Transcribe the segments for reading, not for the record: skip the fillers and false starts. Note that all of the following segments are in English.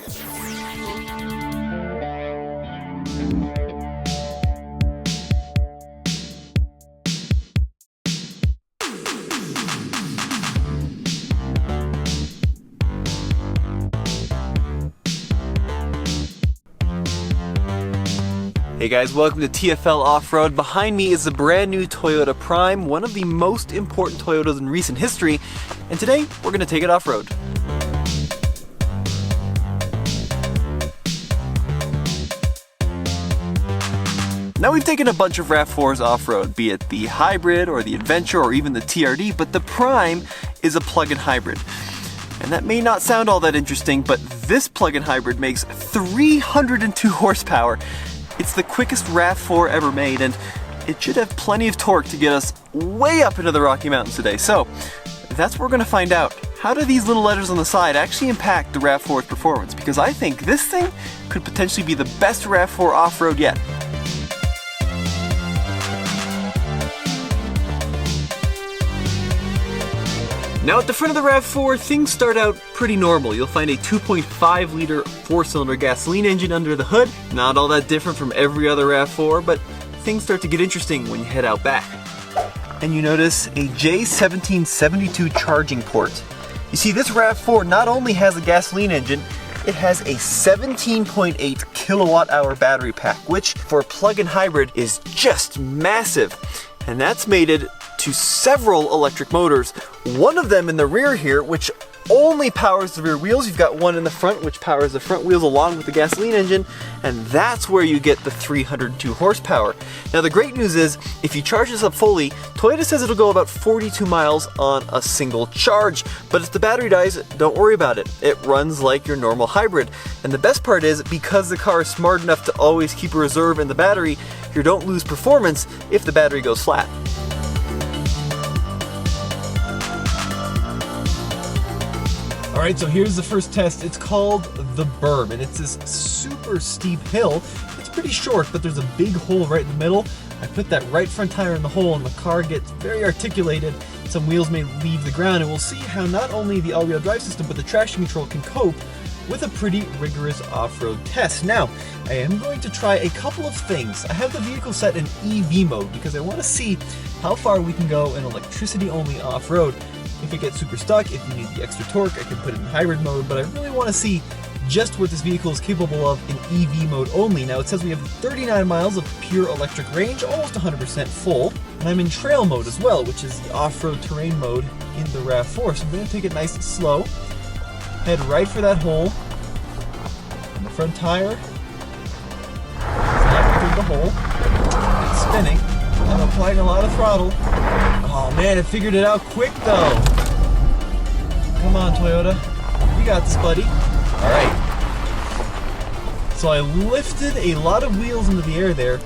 Hey guys, welcome to TFL Off-Road. Behind me is the brand new Toyota Prime, one of the most important Toyotas in recent history, and today we're going to take it off-road. Now we've taken a bunch of RAV4s off-road, be it the hybrid or the adventure or even the TRD, but the Prime is a plug-in hybrid. And that may not sound all that interesting, but this plug-in hybrid makes 302 horsepower. It's the quickest RAV4 ever made, and it should have plenty of torque to get us way up into the Rocky Mountains today. So that's what we're going to find out. How do these little letters on the side actually impact the RAV4's performance? Because I think this thing could potentially be the best RAV4 off-road yet. Now at the front of the RAV4, things start out pretty normal. You'll find a 2.5 liter 4-cylinder gasoline engine under the hood. Not all that different from every other RAV4, but things start to get interesting when you head out back. And you notice a J1772 charging port. You see, this RAV4 not only has a gasoline engine, it has a 17.8 kilowatt hour battery pack, which for a plug-in hybrid is just massive. And that's mated to several electric motors. One of them in the rear here, which only powers the rear wheels. You've got one in the front, which powers the front wheels along with the gasoline engine, and that's where you get the 302 horsepower. Now the great news is, if you charge this up fully, Toyota says it'll go about 42 miles on a single charge. But if the battery dies, don't worry about it. It runs like your normal hybrid. And the best part is, because the car is smart enough to always keep a reserve in the battery, you don't lose performance if the battery goes flat. Alright, so here's the first test. It's called the Burb, and it's this super steep hill. It's pretty short, but there's a big hole right in the middle. I put that right front tire in the hole, and the car gets very articulated. Some wheels may leave the ground, and we'll see how not only the all-wheel drive system, but the traction control can cope with a pretty rigorous off-road test. Now, I am going to try a couple of things. I have the vehicle set in EV mode because I want to see how far we can go in electricity-only off-road. If it gets super stuck, if you need the extra torque, I can put it in hybrid mode, but I really want to see just what this vehicle is capable of in EV mode only. Now it says we have 39 miles of pure electric range, almost 100% full, and I'm in trail mode as well, which is the off-road terrain mode in the RAV4. So I'm going to take it nice and slow, head right for that hole, and the front tire is not through the hole, it's spinning, I'm applying a lot of throttle. Oh man, it figured it out quick though. Come on, Toyota. You got this, buddy. Alright. So I lifted a lot of wheels into the air there,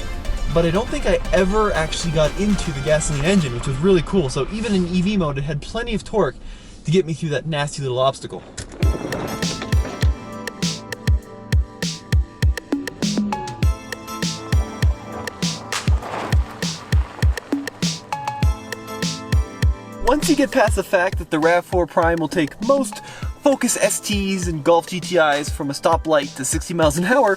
but I don't think I ever actually got into the gasoline engine, which was really cool. So even in EV mode, it had plenty of torque to get me through that nasty little obstacle. Once you get past the fact that the RAV4 Prime will take most Focus STs and Golf GTIs from a stoplight to 60 miles an hour,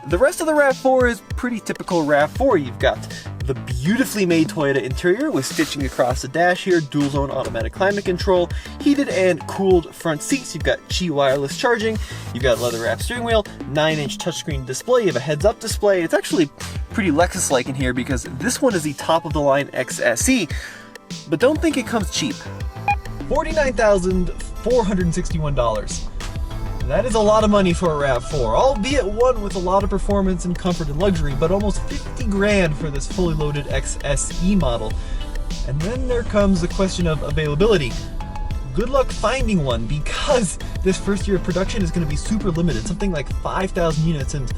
the rest of the RAV4 is pretty typical RAV4. You've got the beautifully made Toyota interior with stitching across the dash here, dual zone automatic climate control, heated and cooled front seats, you've got Qi wireless charging, you've got leather wrapped steering wheel, 9-inch touchscreen display, you have a heads up display. It's actually pretty Lexus-like in here because this one is the top of the line XSE. But don't think it comes cheap. $49,461. That is a lot of money for a RAV4, albeit one with a lot of performance and comfort and luxury, but almost 50 grand for this fully loaded XSE model. And then there comes the question of availability. Good luck finding one, because this first year of production is going to be super limited, something like 5,000 units, and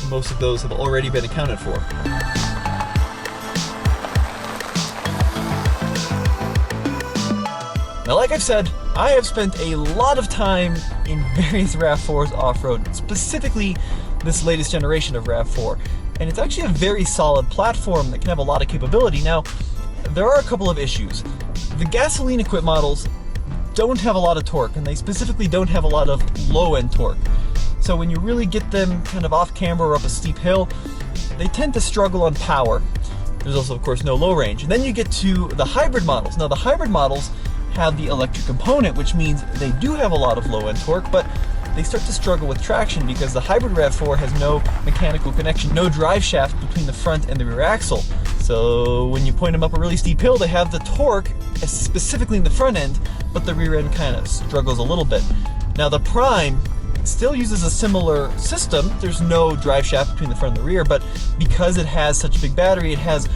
most of those have already been accounted for. Now, like I've said, I have spent a lot of time in various RAV4s off-road, specifically this latest generation of RAV4. And it's actually a very solid platform that can have a lot of capability. Now, there are a couple of issues. The gasoline-equipped models don't have a lot of torque, and they specifically don't have a lot of low-end torque. So when you really get them kind of off camber or up a steep hill, they tend to struggle on power. There's also, of course, no low range. And then you get to the hybrid models. Now, the hybrid models have the electric component, which means they do have a lot of low-end torque, but they start to struggle with traction because the hybrid RAV4 has no mechanical connection, no drive shaft between the front and the rear axle. So when you point them up a really steep hill, they have the torque specifically in the front end, but the rear end kind of struggles a little bit. Now, the Prime still uses a similar system. There's no drive shaft between the front and the rear, but because it has such a big battery, it has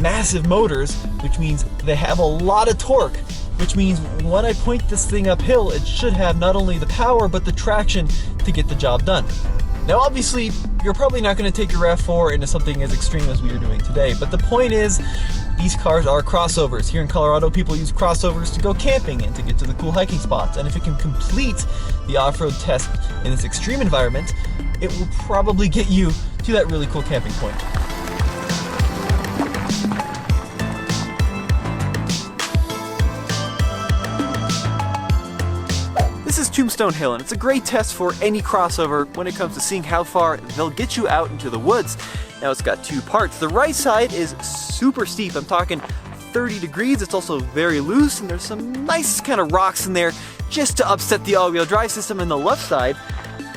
massive motors, which means they have a lot of torque, which means when I point this thing uphill, it should have not only the power, but the traction to get the job done. Now, obviously, you're probably not going to take your RAV4 into something as extreme as we are doing today, but the point is, these cars are crossovers. Here in Colorado, people use crossovers to go camping and to get to the cool hiking spots. And if it can complete the off-road test in this extreme environment, it will probably get you to that really cool camping point. This is Tombstone Hill, and it's a great test for any crossover when it comes to seeing how far they'll get you out into the woods. Now, it's got two parts. The right side is super steep. I'm talking 30 degrees. It's also very loose, and there's some nice kind of rocks in there just to upset the all-wheel drive system. And the left side,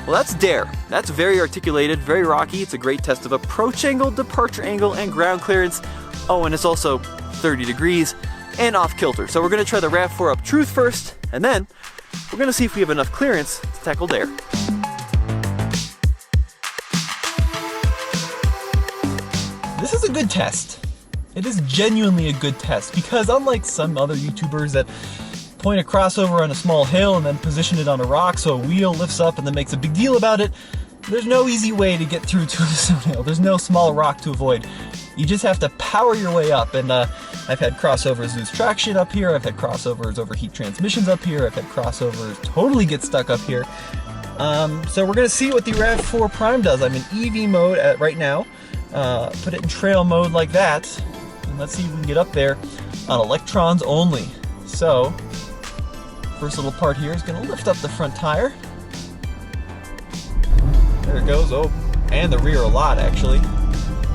well, that's dare. That's very articulated, very rocky. It's a great test of approach angle, departure angle, and ground clearance. Oh, and it's also 30 degrees and off kilter. So we're gonna try the RAV4 up truth first, and then we're gonna see if we have enough clearance to tackle dare. This is a good test. It is genuinely a good test because unlike some other YouTubers that point a crossover on a small hill and then position it on a rock so a wheel lifts up and then makes a big deal about it, there's no easy way to get through Tombstone Hill. There's no small rock to avoid. You just have to power your way up, and I've had crossovers lose traction up here, I've had crossovers overheat transmissions up here, I've had crossovers totally get stuck up here. So we're gonna see what the RAV4 Prime does. I'm in EV mode right now. Put it in trail mode like that, and let's see if we can get up there on electrons only. So, first little part here is going to lift up the front tire. There it goes. Oh, and the rear a lot actually.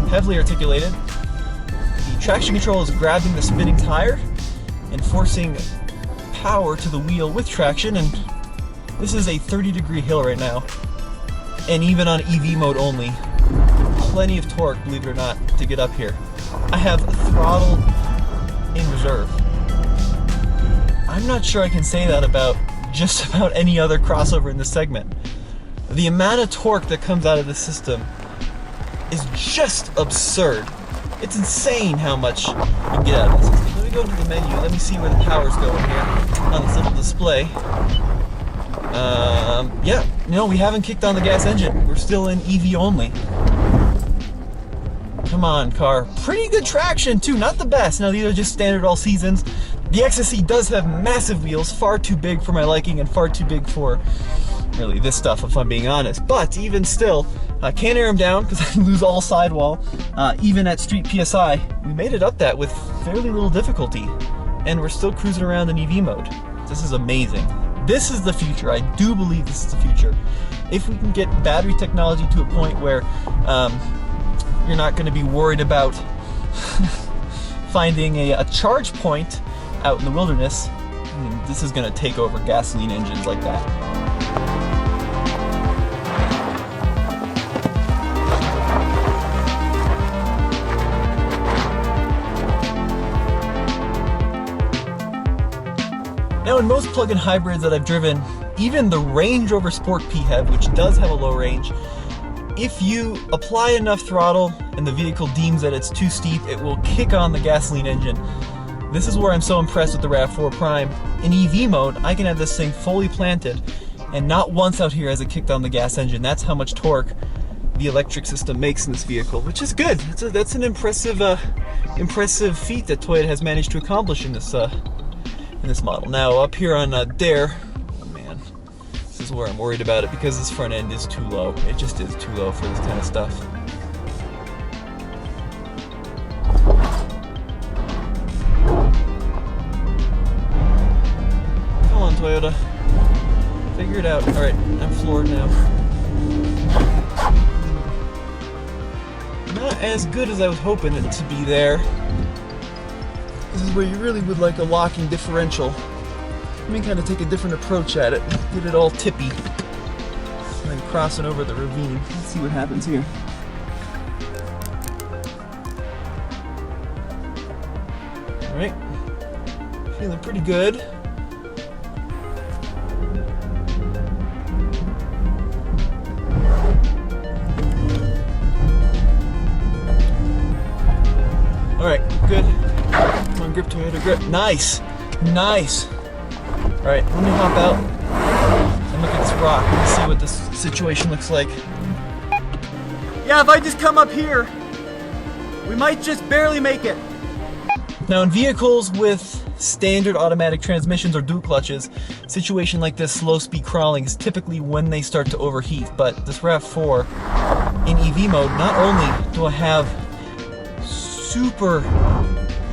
Heavily articulated. The traction control is grabbing the spinning tire and forcing power to the wheel with traction, and this is a 30-degree hill right now, and even on EV mode only, plenty of torque, believe it or not, to get up here. I have throttle in reserve. I'm not sure I can say that about just about any other crossover in this segment. The amount of torque that comes out of the system is just absurd. It's insane how much you can get out of this system. Let me go to the menu. Let me see where the power's going here on this little display. Yeah, no, we haven't kicked on the gas engine. We're still in EV only. Come on, car. Pretty good traction too, not the best. Now these are just standard all seasons. The XSE does have massive wheels, far too big for my liking and far too big for really this stuff, if I'm being honest. But even still, I can't air them down because I lose all sidewall. Even at street PSI, we made it up that with fairly little difficulty, and we're still cruising around in EV mode. This is amazing. This is the future. I do believe this is the future. If we can get battery technology to a point where you're not going to be worried about finding a charge point out in the wilderness, I mean, this is going to take over gasoline engines like that. Now, in most plug-in hybrids that I've driven, even the Range Rover Sport PHEV, which does have a low range, if you apply enough throttle and the vehicle deems that it's too steep, it will kick on the gasoline engine. This is where I'm so impressed with the RAV4 Prime. In EV mode, I can have this thing fully planted, and not once out here has it kicked on the gas engine. That's how much torque the electric system makes in this vehicle, which is good. That's an impressive feat that Toyota has managed to accomplish in this model. Now, up here on Dare, oh man, this is where I'm worried about it because this front end is too low. It just is too low for this kind of stuff. Come on, Toyota. Figure it out. Alright, I'm floored now. as good as I was hoping it to be there. This is where you really would like a locking differential. Let me kind of take a different approach at it. Get it all tippy. And then crossing over the ravine. Let's see what happens here. Alright. Feeling pretty good. Alright, good. Come on, grip to it, grip. Nice! Nice! Alright, let me hop out and look at this rock. Let me see what this situation looks like. Yeah, if I just come up here, we might just barely make it. Now in vehicles with standard automatic transmissions or dual clutches, situation like this, slow speed crawling, is typically when they start to overheat. But this RAV4 in EV mode, not only do I have super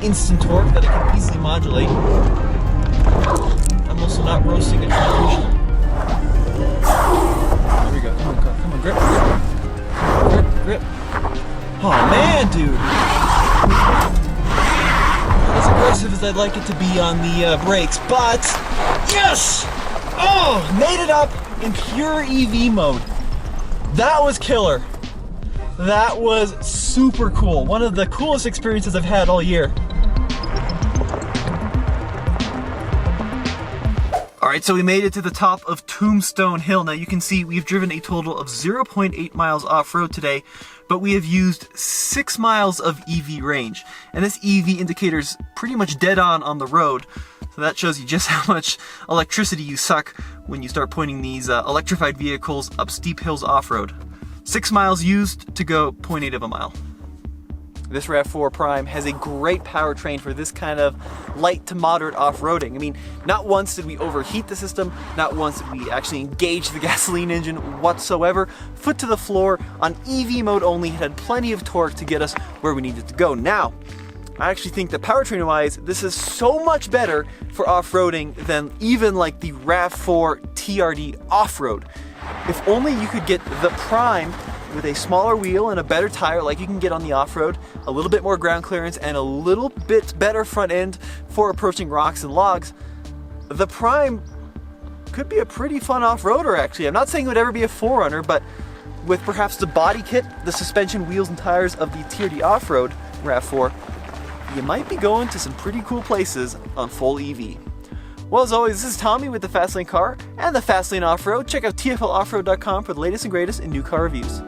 instant torque that I can easily modulate, I'm also not roasting a transmission. There we go. Come on, grip. Grip. Oh man, dude. Not as aggressive as I'd like it to be on the brakes, but yes! Oh, made it up in pure EV mode. That was killer. That was super cool. One of the coolest experiences I've had all year. Alright, so we made it to the top of Tombstone Hill. Now you can see we've driven a total of 0.8 miles off-road today, but we have used 6 miles of EV range. And this EV indicator's pretty much dead on the road. So that shows you just how much electricity you suck when you start pointing these electrified vehicles up steep hills off-road. 6 miles used to go 0.8 of a mile. This RAV4 Prime has a great powertrain for this kind of light to moderate off-roading. I mean, not once did we overheat the system, not once did we actually engage the gasoline engine whatsoever. Foot to the floor, on EV mode only, it had plenty of torque to get us where we needed to go. Now, I actually think that powertrain-wise, this is so much better for off-roading than even like the RAV4 TRD off-road. If only you could get the Prime with a smaller wheel and a better tire like you can get on the off-road, a little bit more ground clearance, and a little bit better front end for approaching rocks and logs, the Prime could be a pretty fun off-roader actually. I'm not saying it would ever be a forerunner, but with perhaps the body kit, the suspension, wheels, and tires of the TRD off-road RAV4, you might be going to some pretty cool places on full EV. Well, as always, this is Tommy with the Fastlane Car and the Fastlane Off-Road. Check out TFLoffroad.com for the latest and greatest in new car reviews.